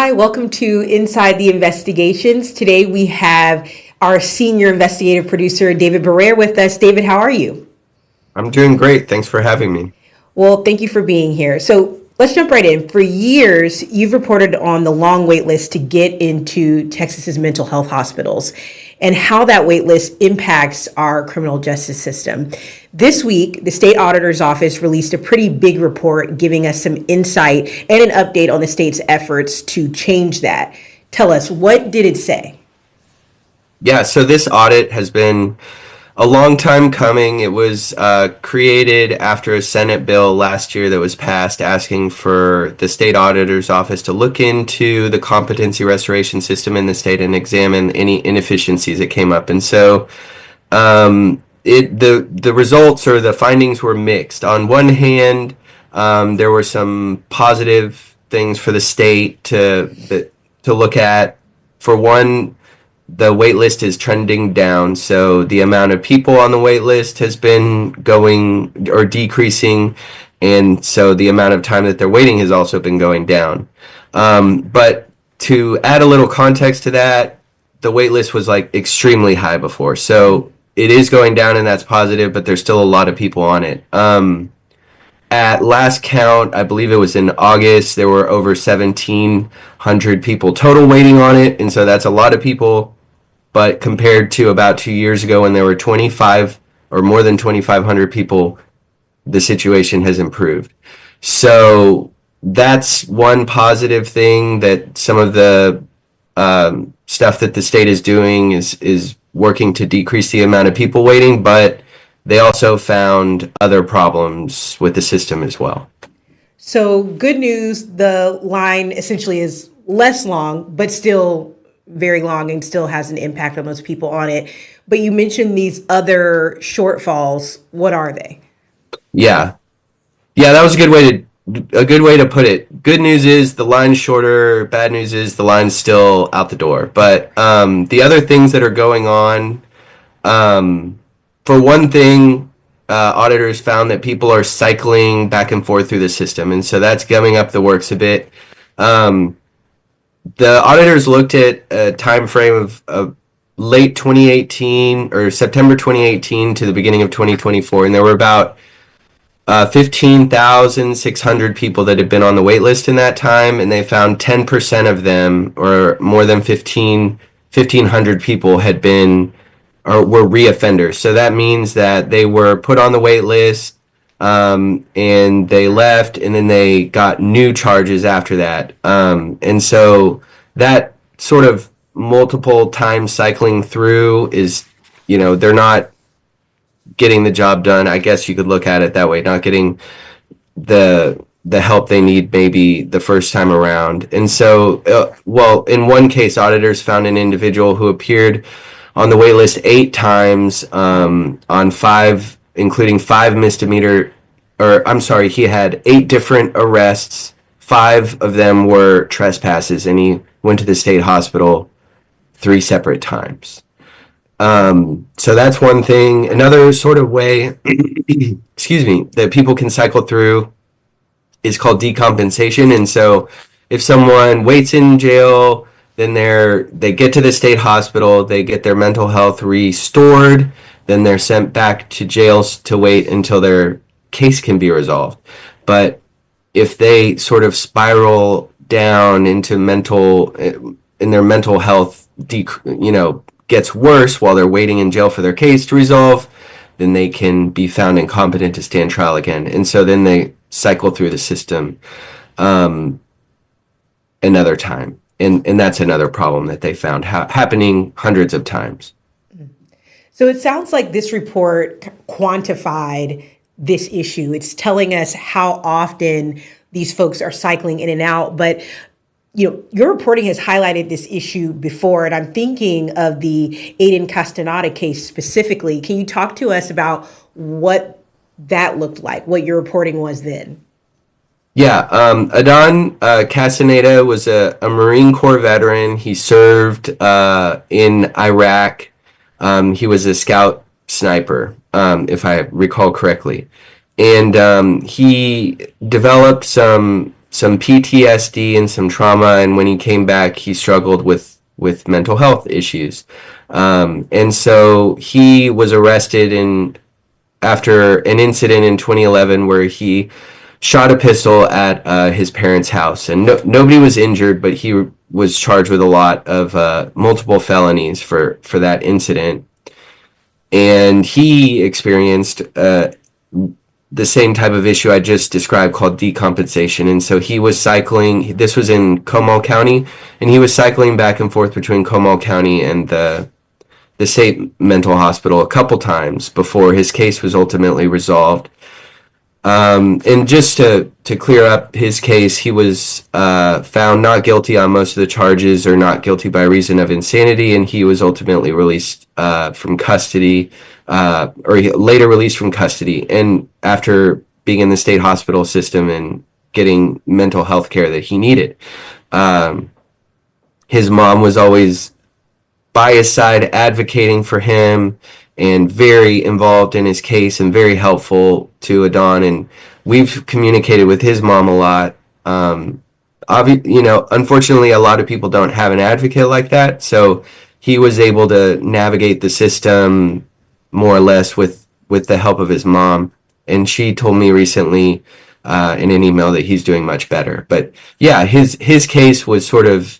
Hi, welcome to Inside the Investigations. Today we have our senior investigative producer, David Barrere, with us. David, how are you? I'm doing great. Thanks for having me. Well, thank you for being here. So let's jump right in. For years, you've reported on the long wait list to get into Texas's mental health hospitals and how that wait list impacts our criminal justice system. This week, the state auditor's office released a pretty big report giving us some insight and an update on the state's efforts to change that. Tell us, what did it say? Yeah, so this audit has been a long time coming. It was created after a Senate bill last year that was passed asking for the state auditor's office to look into the competency restoration system in the state and examine any inefficiencies that came up. And so the results or the findings were mixed. On one hand, there were some positive things for the state to look at. For one, the wait list is trending down, so the amount of people on the wait list has been going or decreasing, and so the amount of time that they're waiting has also been going down. But to add a little context to that, the wait list was like extremely high before, so it is going down, and that's positive, but there's still a lot of people on it. At last count, I believe it was in August, there were over 1,700 people total waiting on it, and so that's a lot of people. But compared to about 2 years ago when there were 25 or more than 2,500 people, the situation has improved. So that's one positive thing, that some of the stuff that the state is doing is working to decrease the amount of people waiting, but they also found other problems with the system as well. So, good news, the line essentially is less long, but still very long and still has an impact on those people on it. But you mentioned these other shortfalls. What are they? Yeah. Yeah, that was a good way to put it. Good news is the line's shorter. Bad news is the line's still out the door. But the other things that are going on, for one thing, auditors found that people are cycling back and forth through the system, and so that's gumming up the works a bit. The auditors looked at a time frame of late 2018 or September 2018 to the beginning of 2024, and there were about 15,600 people that had been on the wait list in that time, and they found 10% of them, or more than 1,500 people, had been or were reoffenders. So that means that they were put on the wait list, and they left, and then they got new charges after that. And so that sort of multiple times cycling through is, they're not getting the job done. I guess you could look at it that way, not getting the help they need maybe the first time around. And so, in one case, auditors found an individual who appeared on the wait list 8 times, on five, including 5 misdemeanor, or I'm sorry, he had 8 different arrests. 5 of them were trespasses, and he went to the state hospital 3 separate times. So that's one thing. Another sort of way, excuse me, that people can cycle through is called decompensation. And so if someone waits in jail, then they get to the state hospital, they get their mental health restored, then they're sent back to jails to wait until their case can be resolved. But if they sort of spiral down into their mental health, gets worse while they're waiting in jail for their case to resolve, then they can be found incompetent to stand trial again. And so then they cycle through the system another time. And that's another problem that they found happening hundreds of times. So it sounds like this report quantified this issue. It's telling us how often these folks are cycling in and out. But your reporting has highlighted this issue before, and I'm thinking of the Aiden Castaneda case specifically. Can you talk to us about what that looked like, what your reporting was then? Yeah, Adan Castaneda was a Marine Corps veteran. He served in Iraq. He was a scout sniper, if I recall correctly. And he developed some some PTSD and some trauma, and when he came back, he struggled with mental health issues. And so he was arrested after an incident in 2011 where he shot a pistol at his parents' house, and nobody was injured, but he was charged with a lot of multiple felonies for that incident. And he experienced the same type of issue I just described called decompensation. And so he was cycling, this was in Comal County, and he was cycling back and forth between Comal County and the state mental hospital a couple times before his case was ultimately resolved. And just to clear up his case, he was found not guilty on most of the charges, or not guilty by reason of insanity, and he was ultimately released from custody, or later released from custody, and after being in the state hospital system and getting mental health care that he needed. His mom was always by his side advocating for him and very involved in his case and very helpful to Adon. And we've communicated with his mom a lot. Unfortunately, a lot of people don't have an advocate like that. So he was able to navigate the system more or less with the help of his mom. And she told me recently in an email that he's doing much better. But yeah, his case was sort of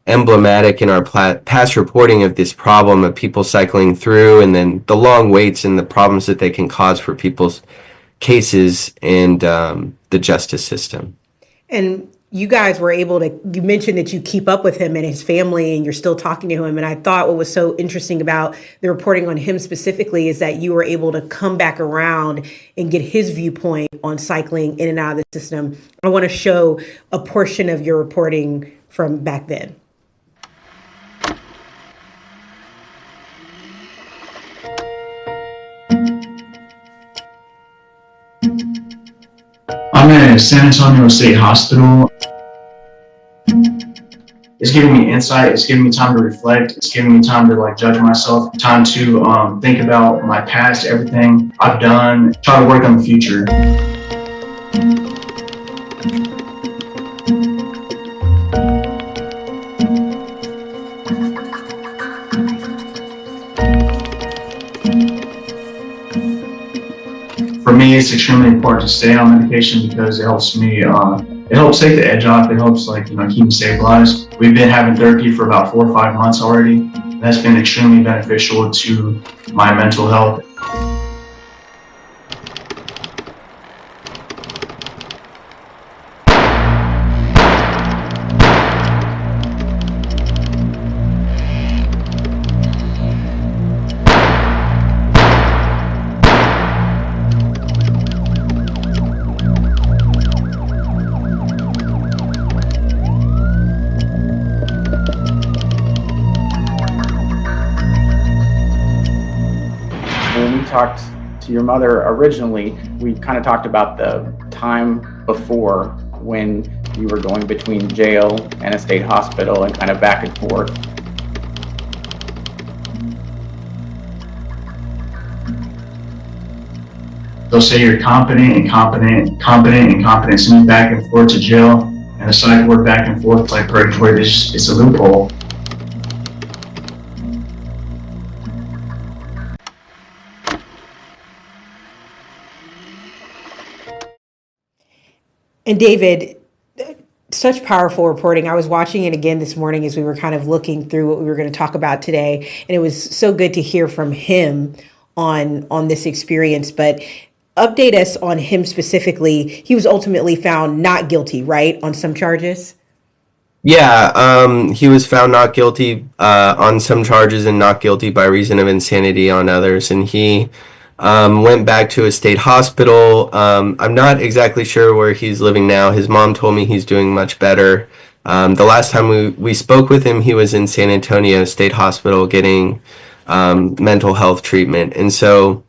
emblematic in our past reporting of this problem of people cycling through, and then the long waits and the problems that they can cause for people's cases and the justice system. And you guys were able to, you mentioned that you keep up with him and his family and you're still talking to him. And I thought what was so interesting about the reporting on him specifically is that you were able to come back around and get his viewpoint on cycling in and out of the system. I want to show a portion of your reporting from back then. I'm at San Antonio State Hospital. It's giving me insight. It's giving me time to reflect. It's giving me time to judge myself, time to think about my past, everything I've done, try to work on the future. For me, it's extremely important to stay on medication because it helps me, it helps take the edge off. It helps keep me stabilized. We've been having therapy for about 4 or 5 months already. That's been extremely beneficial to my mental health. When we talked to your mother originally, we kind of talked about the time before when you were going between jail and a state hospital and kind of back and forth. They'll say you're competent, send you back and forth to jail, and the psych ward back and forth like purgatory. It's a loophole. And David, such powerful reporting. I was watching it again this morning as we were kind of looking through what we were going to talk about today. And it was so good to hear from him on this experience. But update us on him specifically. He was ultimately found not guilty, right, on some charges? Yeah, he was found not guilty on some charges and not guilty by reason of insanity on others. And he went back to a state hospital. I'm not exactly sure where he's living now. His mom told me he's doing much better. The last time we spoke with him, he was in San Antonio State Hospital getting mental health treatment. And so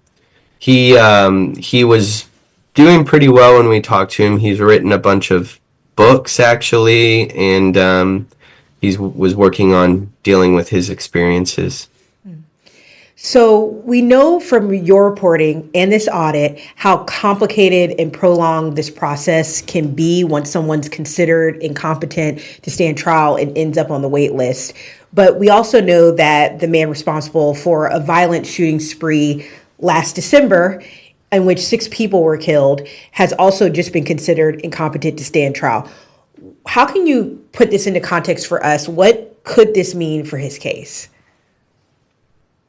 he was doing pretty well when we talked to him. He's written a bunch of books, actually, and he was working on dealing with his experiences. So we know from your reporting and this audit how complicated and prolonged this process can be once someone's considered incompetent to stand trial and ends up on the wait list. But we also know that the man responsible for a violent shooting spree last December, in which 6 people were killed, has also just been considered incompetent to stand trial. How can you put this into context for us? What could this mean for his case?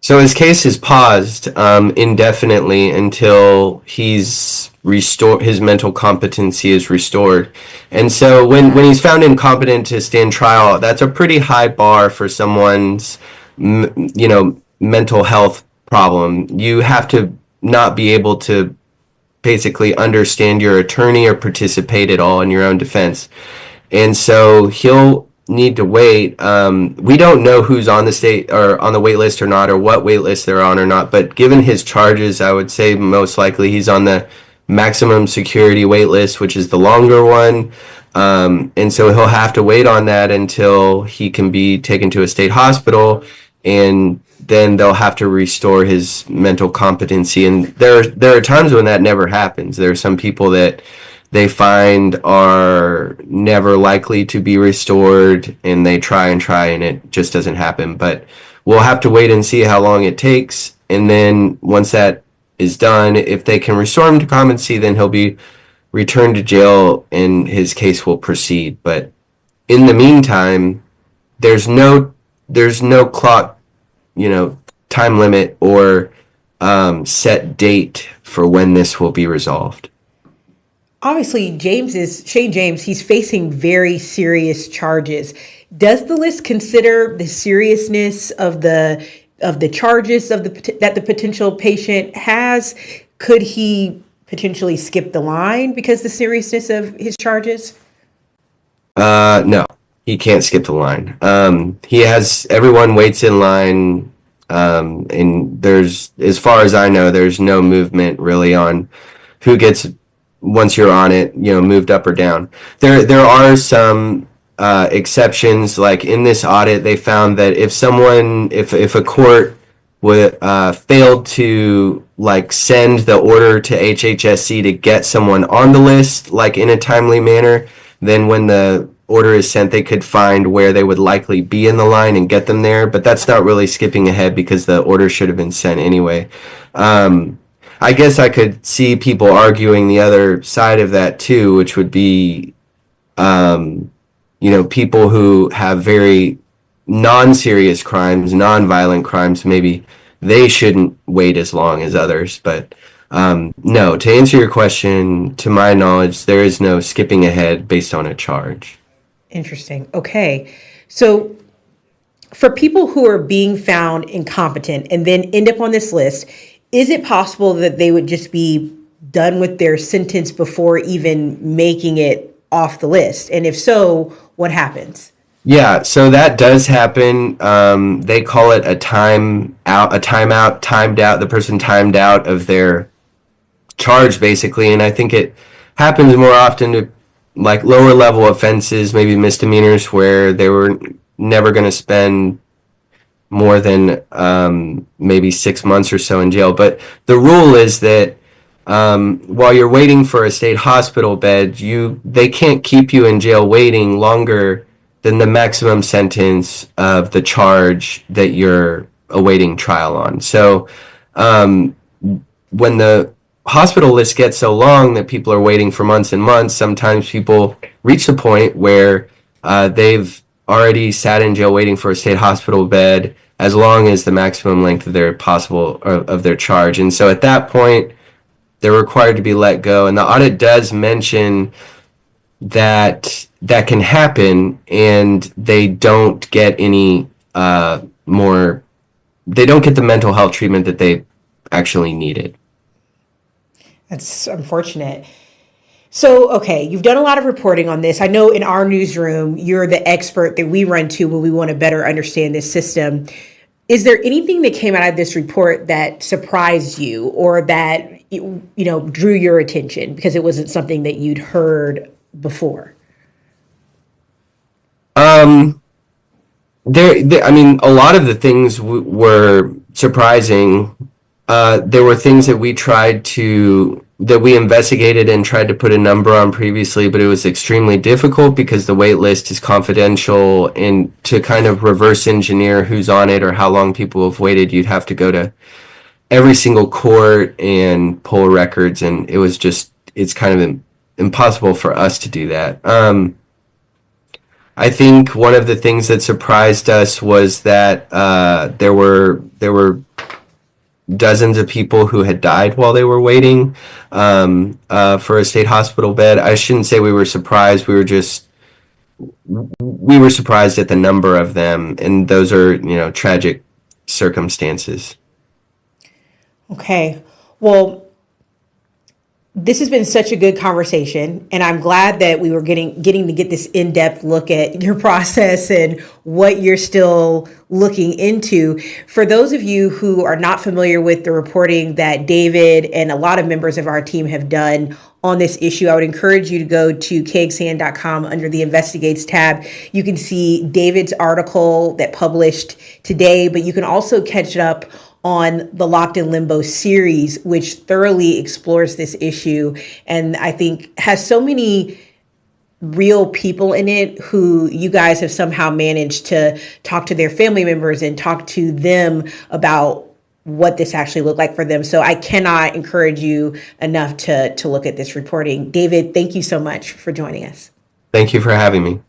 So his case is paused indefinitely until he's restored, his mental competency is restored. And so when he's found incompetent to stand trial, that's a pretty high bar for someone's mental health problem. You have to not be able to basically understand your attorney or participate at all in your own defense. And so he'll need to wait. We don't know who's on the state or on the wait list or not, or what wait list they're on or not. But given his charges, I would say most likely he's on the maximum security wait list, which is the longer one. And so he'll have to wait on that until he can be taken to a state hospital, and then they'll have to restore his mental competency. And there are times when that never happens. There are some people that they find are never likely to be restored, and they try and it just doesn't happen. But we'll have to wait and see how long it takes. And then once that is done, if they can restore him to competency, then he'll be returned to jail and his case will proceed. But in the meantime, there's no clock, time limit or set date for when this will be resolved. Obviously, Shane James, he's facing very serious charges. Does the list consider the seriousness of the charges that the potential patient has? Could he potentially skip the line because the seriousness of his charges? No, he can't skip the line. Everyone waits in line, and there's, as far as I know, there's no movement really on who gets, once you're on it, moved up or down. There are some exceptions. Like in this audit, they found that if a court would failed to send the order to HHSC to get someone on the list in a timely manner, then when the order is sent, they could find where they would likely be in the line and get them there. But that's not really skipping ahead because the order should have been sent anyway. I guess I could see people arguing the other side of that too, which would be, people who have very non-serious crimes, non-violent crimes, maybe they shouldn't wait as long as others. But no, to answer your question, to my knowledge, there is no skipping ahead based on a charge. Interesting. Okay. So for people who are being found incompetent and then end up on this list, is it possible that they would just be done with their sentence before even making it off the list? And if so, what happens? Yeah, so that does happen. They call it a timeout, timed out. The person timed out of their charge, basically. And I think it happens more often to lower level offenses, maybe misdemeanors, where they were never going to spend more than maybe 6 months or so in jail. But the rule is that while you're waiting for a state hospital bed, they can't keep you in jail waiting longer than the maximum sentence of the charge that you're awaiting trial on. So when the hospital list gets so long that people are waiting for months and months, sometimes people reach the point where they've already sat in jail waiting for a state hospital bed as long as the maximum length of their charge. And so at that point, they're required to be let go. And the audit does mention that can happen, and they don't get any they don't get the mental health treatment that they actually needed. That's unfortunate. So, okay, you've done a lot of reporting on this. I know in our newsroom, you're the expert that we run to when we want to better understand this system. Is there anything that came out of this report that surprised you or that, drew your attention because it wasn't something that you'd heard before? A lot of the things were surprising. There were things that we investigated and tried to put a number on previously, but it was extremely difficult because the wait list is confidential, and to kind of reverse engineer who's on it or how long people have waited, you'd have to go to every single court and pull records, and it's kind of impossible for us to do that. I think one of the things that surprised us was that there were dozens of people who had died while they were waiting for a state hospital bed. I shouldn't say we were surprised. We were surprised at the number of them, and those are, tragic circumstances. Okay. Well, this has been such a good conversation, and I'm glad that we were getting to get this in-depth look at your process and what you're still looking into. For those of you who are not familiar with the reporting that David and a lot of members of our team have done on this issue, I would encourage you to go to KXAN.com under the Investigates tab. You can see David's article that published today, but you can also catch up on the Locked in Limbo series, which thoroughly explores this issue and I think has so many real people in it who you guys have somehow managed to talk to their family members and talk to them about what this actually looked like for them. So I cannot encourage you enough to look at this reporting. David, thank you so much for joining us. Thank you for having me.